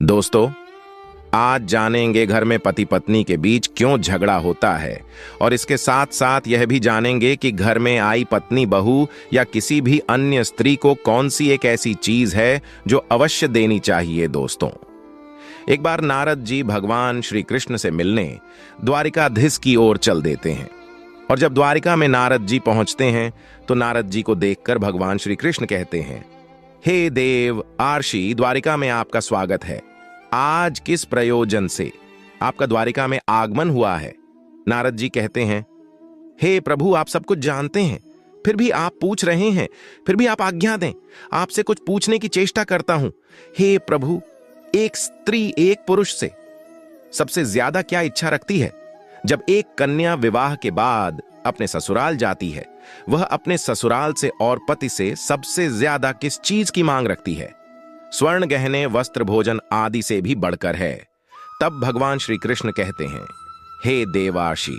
दोस्तों, आज जानेंगे घर में पति पत्नी के बीच क्यों झगड़ा होता है और इसके साथ साथ यह भी जानेंगे कि घर में आई पत्नी बहू या किसी भी अन्य स्त्री को कौन सी एक ऐसी चीज है जो अवश्य देनी चाहिए। दोस्तों, एक बार नारद जी भगवान श्री कृष्ण से मिलने द्वारिकाधीश की ओर चल देते हैं और जब द्वारिका में नारद जी पहुंचते हैं तो नारद जी को देखकर भगवान श्री कृष्ण कहते हैं, हे देव आर्षि, द्वारिका में आपका स्वागत है। आज किस प्रयोजन से आपका द्वारिका में आगमन हुआ है? नारद जी कहते हैं, हे प्रभु, आप सब कुछ जानते हैं, फिर भी आप पूछ रहे हैं, फिर भी आप आज्ञा दें। आपसे कुछ पूछने की चेष्टा करता हूं। हे प्रभु, एक स्त्री एक पुरुष से सबसे ज्यादा क्या इच्छा रखती है? जब एक कन्या विवाह के बाद अपने ससुराल जाती है, वह अपने ससुराल से और पति से सबसे ज्यादा किस चीज की मांग रखती है? स्वर्ण गहने, वस्त्र, भोजन आदि से भी बढ़कर है। तब भगवान श्री कृष्ण कहते हैं, हे देवार्षि,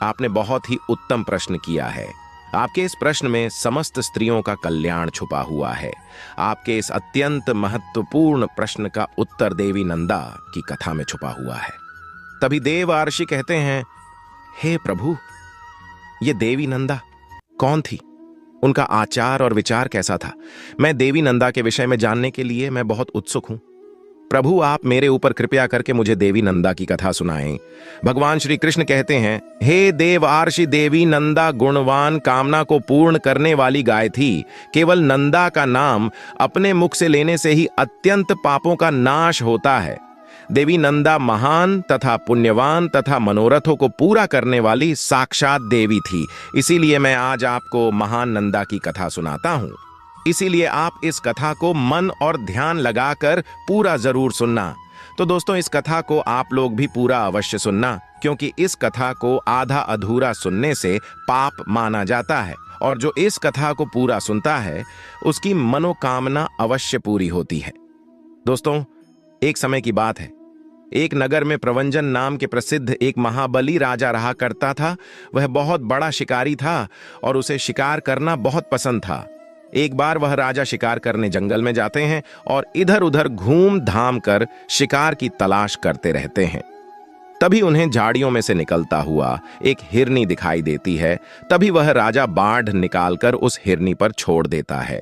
आपने बहुत ही उत्तम प्रश्न किया है। आपके इस प्रश्न में समस्त स्त्रियों का कल्याण छुपा हुआ है। आपके इस अत्यंत महत्वपूर्ण प्रश्न का उत्तर देवी नंदा की कथा में छुपा हुआ है। तभी देवार्षि कहते हैं, हे प्रभु, ये देवी नंदा कौन थी? उनका आचार और विचार कैसा था? मैं देवी नंदा के विषय में जानने के लिए मैं बहुत उत्सुक हूं। प्रभु, आप मेरे ऊपर कृपया करके मुझे देवी नंदा की कथा सुनाएं। भगवान श्री कृष्ण कहते हैं, हे देव आर्षि, देवी नंदा गुणवान, कामना को पूर्ण करने वाली गाय थी। केवल नंदा का नाम अपने मुख से लेने से ही अत्यंत पापों का नाश होता है। देवी नंदा महान तथा पुण्यवान तथा मनोरथों को पूरा करने वाली साक्षात देवी थी। इसीलिए मैं आज आपको महान नंदा की कथा सुनाता हूं। इसीलिए आप इस कथा को मन और ध्यान लगाकर पूरा जरूर सुनना। तो दोस्तों, इस कथा को आप लोग भी पूरा अवश्य सुनना, क्योंकि इस कथा को आधा अधूरा सुनने से पाप माना जाता है और जो इस कथा को पूरा सुनता है उसकी मनोकामना अवश्य पूरी होती है। दोस्तों, एक समय की बात है, एक नगर में प्रवंजन नाम के प्रसिद्ध एक महाबली राजा रहा करता था। वह बहुत बड़ा शिकारी था और उसे शिकार करना बहुत पसंद था। एक बार वह राजा शिकार करने जंगल में जाते हैं और इधर उधर घूम धाम कर शिकार की तलाश करते रहते हैं। तभी उन्हें झाड़ियों में से निकलता हुआ एक हिरनी दिखाई देती है। तभी वह राजा बाढ़ निकालकर उस हिरनी पर छोड़ देता है।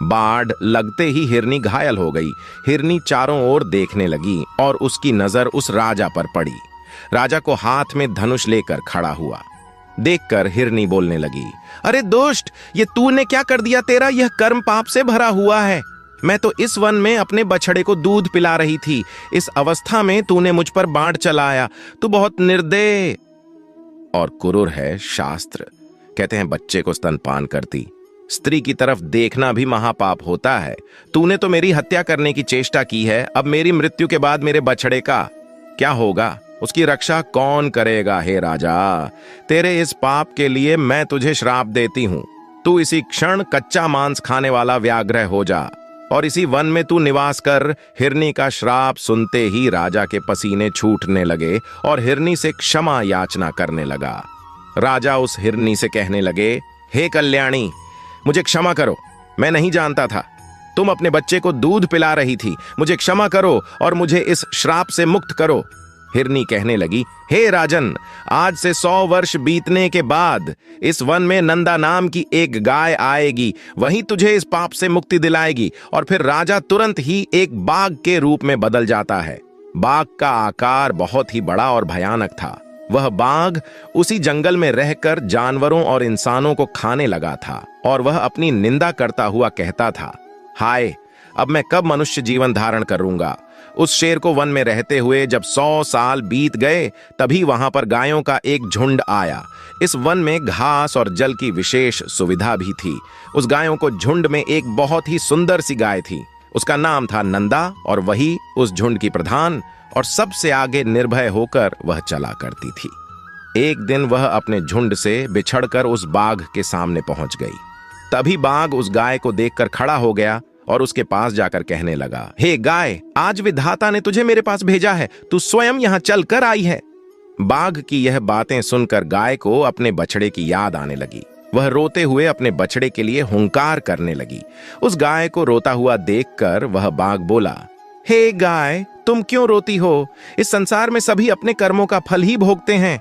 बाढ़ लगते ही हिरनी घायल हो गई। हिरनी चारों ओर देखने लगी और उसकी नजर उस राजा पर पड़ी। राजा को हाथ में धनुष लेकर खड़ा हुआ। देखकर हिरनी बोलने लगी, अरे दुष्ट, ये तूने क्या कर दिया? तेरा यह कर्म पाप से भरा हुआ है। मैं तो इस वन में अपने बछड़े को दूध पिला रही थी। इस अवस्था में तूने मुझ पर बाढ़ चलाया। तू बहुत निर्दय और क्रूर है। शास्त्र कहते हैं, बच्चे को स्तनपान करती स्त्री की तरफ देखना भी महापाप होता है। तूने तो मेरी हत्या करने की चेष्टा की है। अब मेरी मृत्यु के बाद मेरे बछड़े का क्या होगा? उसकी रक्षा कौन करेगा? हे राजा, तेरे इस पाप के लिए मैं तुझे श्राप देती हूं। तू इसी क्षण कच्चा मांस खाने वाला व्याघ्र हो जा और इसी वन में तू निवास कर। हिरनी का श्राप सुनते ही राजा के पसीने छूटने लगे और हिरनी से क्षमा याचना करने लगा। राजा उस हिरनी से कहने लगे, हे कल्याणी, मुझे क्षमा करो। मैं नहीं जानता था तुम अपने बच्चे को दूध पिला रही थी। मुझे क्षमा करो और मुझे इस श्राप से मुक्त करो। हिरनी कहने लगी, हे राजन, आज से 100 वर्ष बीतने के बाद इस वन में नंदा नाम की एक गाय आएगी। वही तुझे इस पाप से मुक्ति दिलाएगी। और फिर राजा तुरंत ही एक बाघ के रूप में बदल जाता है। बाघ का आकार बहुत ही बड़ा और भयानक था। वह बाघ उसी जंगल में रहकर जानवरों और इंसानों को खाने लगा था और वह अपनी निंदा करता हुआ कहता था, हाय, अब मैं कब मनुष्य जीवन धारण करूंगा। उस शेर को वन में रहते हुए जब 100 साल बीत गए, तभी वहां पर गायों का एक झुंड आया। इस वन में घास और जल की विशेष सुविधा भी थी। उस गायों को झुंड में एक बहुत ही सुंदर सी गाय थी। उसका नाम था नंदा और वही उस झुंड की प्रधान और सबसे आगे निर्भय होकर वह चला करती थी। एक दिन वह अपने झुंड से बिछड़कर उस बाघ के सामने पहुंच गई। तभी बाघ उस गाय को देखकर खड़ा हो गया और उसके पास जाकर कहने लगा, हे गाय, आज विधाता ने तुझे मेरे पास भेजा है। तू स्वयं यहां चलकर आई है। बाघ की यह बातें सुनकर गाय को अपने बछड़े की याद आने लगी। वह रोते हुए अपने बछड़े के लिए हुंकार करने लगी। उस गाय को रोता हुआ देखकर वह बाघ बोला, हे गाय, तुम क्यों रोती हो? इस संसार में सभी अपने कर्मों का फल ही भोगते हैं।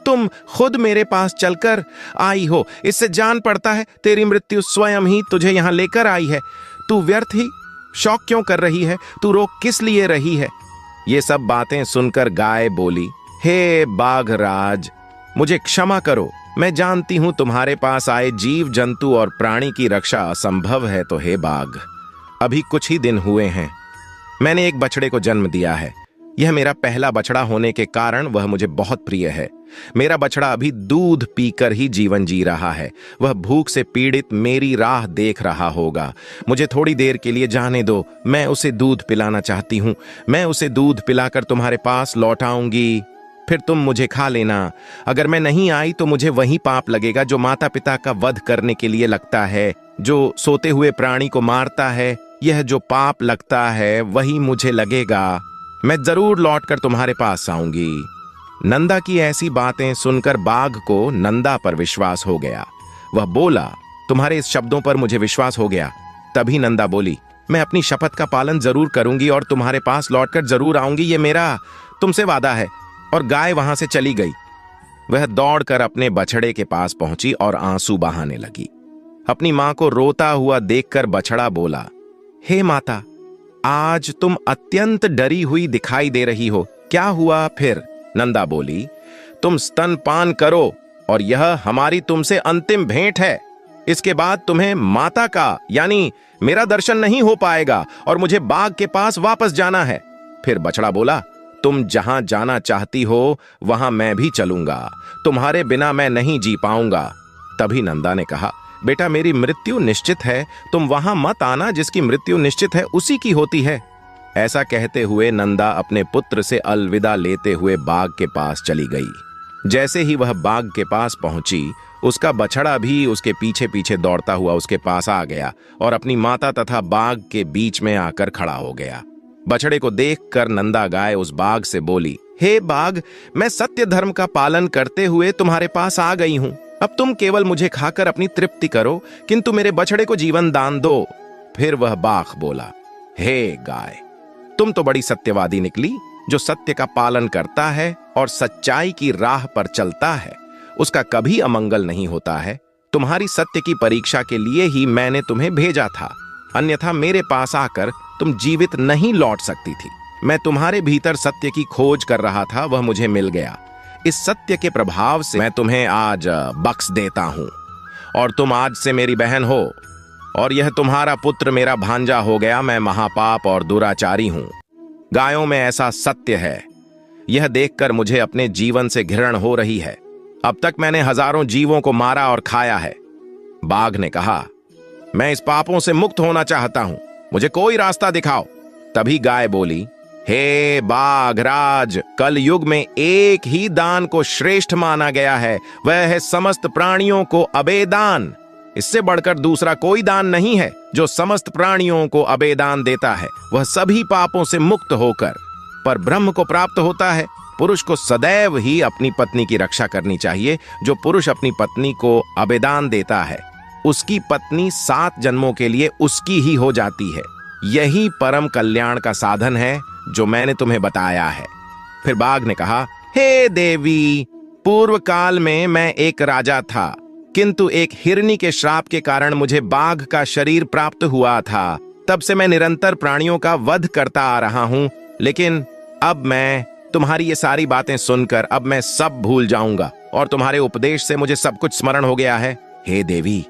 तुम खुद मेरे पास चलकर आई हो, इससे जान पड़ता है तेरी मृत्यु स्वयं ही तुझे यहां लेकर आई है। तू व्यर्थ ही शौक क्यों कर रही है? तू रो किस लिए रही है? ये सब बातें सुनकर गाय बोली, हे बाघराज, मुझे क्षमा करो। मैं जानती हूं तुम्हारे पास आए जीव जंतु और प्राणी की रक्षा असंभव है। तो हे बाघ, अभी कुछ ही दिन हुए हैं मैंने एक बछड़े को जन्म दिया है। यह मेरा पहला बछड़ा होने के कारण वह मुझे बहुत प्रिय है। मेरा बछड़ा अभी दूध पीकर ही जीवन जी रहा है। वह भूख से पीड़ित मेरी राह देख रहा होगा। मुझे थोड़ी देर के लिए जाने दो, मैं उसे दूध पिलाना चाहती हूँ। मैं उसे दूध पिलाकर तुम्हारे पास लौट आऊंगी, फिर तुम मुझे खा लेना। अगर मैं नहीं आई तो मुझे वही पाप लगेगा जो माता पिता का वध करने के लिए लगता है, जो सोते हुए प्राणी को मारता है। यह जो पाप लगता है वही मुझे लगेगा। मैं जरूर लौटकर तुम्हारे पास आऊंगी। नंदा की ऐसी बातें सुनकर बाघ को नंदा पर विश्वास हो गया। वह बोला, तुम्हारे इस शब्दों पर मुझे विश्वास हो गया। तभी नंदा बोली, मैं अपनी शपथ का पालन जरूर करूंगी और तुम्हारे पास लौटकर जरूर आऊंगी, ये मेरा तुमसे वादा है। और गाय वहां से चली गई। वह दौड़कर अपने बछड़े के पास पहुंची और आंसू बहाने लगी। अपनी मां को रोता हुआ देखकर बछड़ा बोला, हे माता, आज तुम अत्यंत डरी हुई दिखाई दे रही हो, क्या हुआ फिर? नंदा बोली, तुम स्तनपान करो और यह हमारी तुमसे अंतिम भेंट है। इसके बाद तुम्हें माता का यानी मेरा दर्शन नहीं हो पाएगा और मुझे बाघ के पास वापस जाना है। फिर बछड़ा बोला, तुम जहां जाना चाहती हो वहां मैं भी चलूंगा, तुम्हारे बिना मैं नहीं जी पाऊंगा। तभी नंदा ने कहा, बेटा, मेरी मृत्यु निश्चित है, तुम वहां मत आना। जिसकी मृत्यु निश्चित है उसी की होती है। ऐसा कहते हुए नंदा अपने पुत्र से अलविदा लेते हुए बाघ के पास चली गई। जैसे ही वह बाघ के पास पहुंची, उसका बछड़ा भी उसके पीछे पीछे दौड़ता हुआ उसके पास आ गया और अपनी माता तथा बाघ के बीच में आकर खड़ा हो गया। बछड़े को देखकर नंदा गाय उस बाघ से बोली, हे बाघ, मैं सत्य धर्म का पालन करते हुए तुम्हारे पास आ गई हूं। अब तुम केवल मुझे खाकर अपनी तृप्ति करो, किंतु मेरे बछड़े को जीवन दान दो। फिर वह बाघ बोला, हे गाय, तुम तो बड़ी सत्यवादी निकली। जो सत्य का पालन करता है और सच्चाई की राह पर चलता है उसका कभी अमंगल नहीं होता है। तुम्हारी सत्य की परीक्षा के लिए ही मैंने तुम्हें भेजा था, अन्यथा मेरे पास आकर तुम जीवित नहीं लौट सकती थी। मैं तुम्हारे भीतर सत्य की खोज कर रहा था, वह मुझे मिल गया। इस सत्य के प्रभाव से मैं तुम्हें आज बख्श देता हूं और तुम आज से मेरी बहन हो और यह तुम्हारा पुत्र मेरा भांजा हो गया। मैं महापाप और दुराचारी हूं। गायों में ऐसा सत्य है, यह देखकर मुझे अपने जीवन से घृणा हो रही है। अब तक मैंने हजारों जीवों को मारा और खाया है। बाघ ने कहा, मैं इस पापों से मुक्त होना चाहता हूं, मुझे कोई रास्ता दिखाओ। तभी गाय बोली, हे बाघराज, कल युग में एक ही दान को श्रेष्ठ माना गया है, वह है समस्त प्राणियों को अबेदान। इससे बढ़कर दूसरा कोई दान नहीं है। जो समस्त प्राणियों को अबेदान देता है वह सभी पापों से मुक्त होकर पर ब्रह्म को प्राप्त होता है। पुरुष को सदैव ही अपनी पत्नी की रक्षा करनी चाहिए। जो पुरुष अपनी पत्नी को अबेदान देता है उसकी पत्नी 7 जन्मों के लिए उसकी ही हो जाती है। यही परम कल्याण का साधन है जो मैंने तुम्हें बताया है। फिर बाघ ने कहा, हे देवी, पूर्व काल में मैं एक राजा था, किंतु एक हिरनी के श्राप के कारण मुझे बाघ का शरीर प्राप्त हुआ था। तब से मैं निरंतर प्राणियों का वध करता आ रहा हूं, लेकिन अब मैं तुम्हारी ये सारी बातें सुनकर अब मैं सब भूल जाऊंगा और तुम्हारे उपदेश से मुझे सब कुछ स्मरण हो गया है। हे देवी,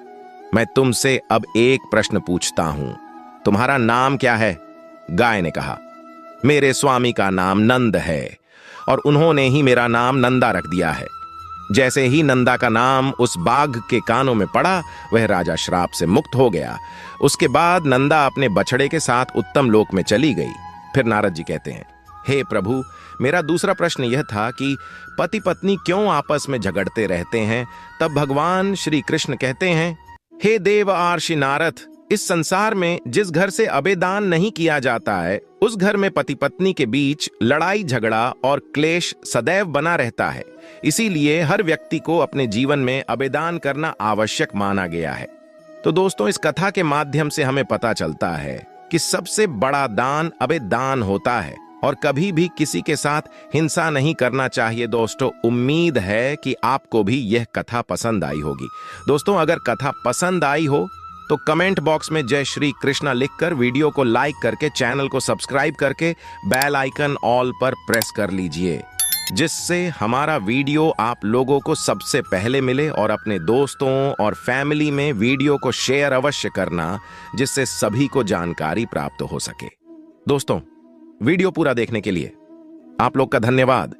मैं तुमसे अब एक प्रश्न पूछता हूं, तुम्हारा नाम क्या है? गाय ने कहा, मेरे स्वामी का नाम नंद है और उन्होंने ही मेरा नाम नंदा रख दिया है। जैसे ही नंदा का नाम उस बाघ के कानों में पड़ा, वह राजा श्राप से मुक्त हो गया। उसके बाद नंदा अपने बछड़े के साथ उत्तम लोक में चली गई। फिर नारद जी कहते हैं, हे प्रभु, मेरा दूसरा प्रश्न यह था कि पति पत्नी क्यों आपस में झगड़ते रहते हैं? तब भगवान श्री कृष्ण कहते हैं, हे देव आर्षि नारद, इस संसार में जिस घर से अबेदान नहीं किया जाता है उस घर में पति पत्नी के बीच लड़ाई झगड़ा और क्लेश सदैव बना रहता है। इसीलिए हर व्यक्ति को अपने जीवन में अबेदान करना आवश्यक माना गया है। तो दोस्तों, इस कथा के माध्यम से हमें पता चलता है कि सबसे बड़ा दान अबे दान होता है और कभी भी किसी के साथ हिंसा नहीं करना चाहिए। दोस्तों, उम्मीद है कि आपको भी यह कथा पसंद आई होगी। दोस्तों, अगर कथा पसंद आई हो तो कमेंट बॉक्स में जय श्री कृष्णा लिखकर, वीडियो को लाइक करके, चैनल को सब्सक्राइब करके बेल आइकन ऑल पर प्रेस कर लीजिए, जिससे हमारा वीडियो आप लोगों को सबसे पहले मिले। और अपने दोस्तों और फैमिली में वीडियो को शेयर अवश्य करना, जिससे सभी को जानकारी प्राप्त हो सके। दोस्तों, वीडियो पूरा देखने के लिए आप लोग का धन्यवाद।